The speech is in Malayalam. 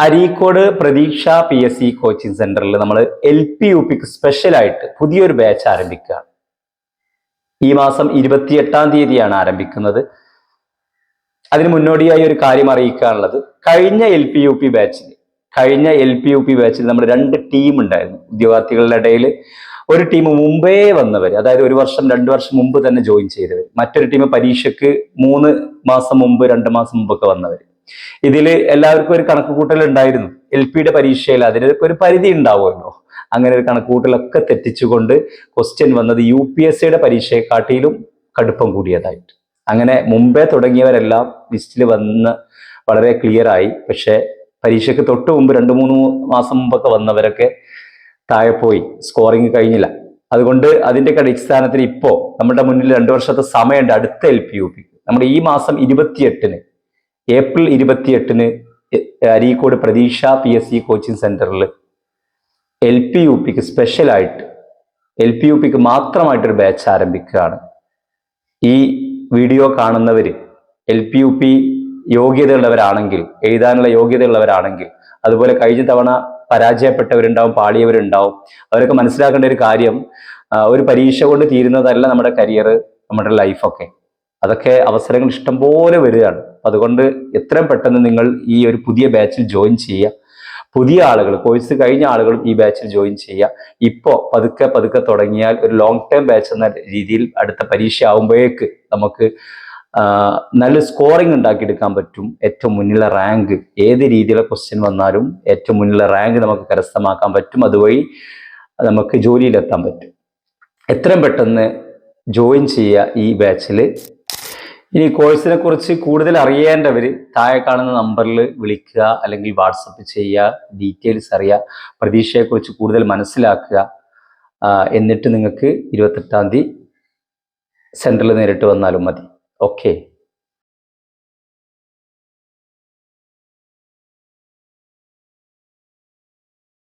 അരീക്കോട് പ്രതീക്ഷ PSC കോച്ചിങ് സെന്ററിൽ നമ്മൾ LP UPക്ക് സ്പെഷ്യലായിട്ട് പുതിയൊരു ബാച്ച് ആരംഭിക്കുകയാണ്. ഈ മാസം 28-ാം തീയതിയാണ് ആരംഭിക്കുന്നത്. അതിന് മുന്നോടിയായി ഒരു കാര്യം അറിയിക്കാനുള്ളത്, കഴിഞ്ഞ LP UP ബാച്ചിൽ നമ്മൾ 2 ടീം ഉണ്ടായിരുന്നു. ഉദ്യോഗാർത്ഥികളുടെ ഇടയിൽ ഒരു ടീം മുമ്പേ വന്നവർ, അതായത് 1 വർഷം 2 വർഷം മുമ്പ് തന്നെ ജോയിൻ ചെയ്തവർ, മറ്റൊരു ടീം പരീക്ഷയ്ക്ക് 3 മാസം മുമ്പ് 2 മാസം മുമ്പൊക്കെ വന്നവർ. ഇതിൽ എല്ലാവർക്കും ഒരു കണക്കുകൂട്ടൽ ഉണ്ടായിരുന്നു. LPയുടെ പരീക്ഷയിൽ അതിനൊക്കെ ഒരു പരിധി ഉണ്ടാവുമല്ലോ. അങ്ങനെ ഒരു കണക്കുകൂട്ടലൊക്കെ തെറ്റിച്ചുകൊണ്ട് ക്വസ്റ്റ്യൻ വന്നത് UPSCയുടെ പരീക്ഷയെക്കാട്ടിലും കടുപ്പം കൂടിയതായിട്ട്. അങ്ങനെ മുമ്പേ തുടങ്ങിയവരെല്ലാം ലിസ്റ്റിൽ വന്ന് വളരെ ക്ലിയർ ആയി. പക്ഷെ പരീക്ഷയ്ക്ക് തൊട്ട് മുമ്പ് 2-3 മാസം മുമ്പൊക്കെ വന്നവരൊക്കെ താഴെ പോയി, സ്കോറിങ് കഴിഞ്ഞില്ല. അതുകൊണ്ട് അതിന്റെ അടിസ്ഥാനത്തിൽ ഇപ്പോൾ നമ്മുടെ മുന്നിൽ 2 വർഷത്തെ സമയമുണ്ട് അടുത്ത LP UP. നമ്മുടെ ഈ മാസം 28-ന്, ഏപ്രിൽ 28-ന് അരീക്കോട് പ്രതീക്ഷ PSC കോച്ചിങ് സെന്ററിൽ LP UPക്ക് സ്പെഷ്യലായിട്ട്, LP UPക്ക് മാത്രമായിട്ടൊരു ബാച്ച് ആരംഭിക്കുകയാണ്. ഈ വീഡിയോ കാണുന്നവര് LP UP യോഗ്യതയുള്ളവരാണെങ്കിൽ, എഴുതാനുള്ള യോഗ്യതയുള്ളവരാണെങ്കിൽ, അതുപോലെ കഴിഞ്ഞ തവണ പരാജയപ്പെട്ടവരുണ്ടാവും, പാളിയവരുണ്ടാവും. അവരൊക്കെ മനസ്സിലാക്കേണ്ട ഒരു കാര്യം, ഒരു പരീക്ഷ കൊണ്ട് തീരുന്നതല്ല നമ്മുടെ കരിയർ, നമ്മുടെ ലൈഫൊക്കെ. അതൊക്കെ അവസരങ്ങൾ ഇഷ്ടംപോലെ വരികയാണ്. അതുകൊണ്ട് എത്രയും പെട്ടെന്ന് നിങ്ങൾ ഈ ഒരു പുതിയ ബാച്ചിൽ ജോയിൻ ചെയ്യുക. പുതിയ ആളുകൾ, കോഴ്സ് കഴിഞ്ഞ ആളുകളും ഈ ബാച്ചിൽ ജോയിൻ ചെയ്യുക. ഇപ്പോൾ പതുക്കെ തുടങ്ങിയാൽ ഒരു ലോങ് ടേം ബാച്ച് എന്ന രീതിയിൽ അടുത്ത പരീക്ഷ ആകുമ്പോഴേക്ക് നമുക്ക് നല്ല സ്കോറിംഗ് ഉണ്ടാക്കിയെടുക്കാൻ പറ്റും. ഏറ്റവും മുന്നിലെ റാങ്ക്, ഏത് രീതിയിലെ ക്വസ്റ്റ്യൻ വന്നാലും ഏറ്റവും മുന്നിലെ റാങ്ക് നമുക്ക് കരസ്ഥമാക്കാൻ പറ്റും. അതുവഴി നമുക്ക് ജോലിയിലെത്താൻ പറ്റും. എത്രയും പെട്ടെന്ന് ജോയിൻ ചെയ്യുക ഈ ബാച്ചിൽ. ഇനി കോഴ്സിനെ കുറിച്ച് കൂടുതൽ അറിയേണ്ടവർ താഴെ കാണുന്ന നമ്പറിൽ വിളിക്കുക, അല്ലെങ്കിൽ വാട്സപ്പ് ചെയ്യുക, ഡീറ്റെയിൽസ് അറിയുക, പ്രതീക്ഷയെക്കുറിച്ച് കൂടുതൽ മനസ്സിലാക്കുക. എന്നിട്ട് നിങ്ങൾക്ക് 28-ാം തീയതി സെന്ററിൽ നേരിട്ട് വന്നാലും മതി. ഓക്കെ.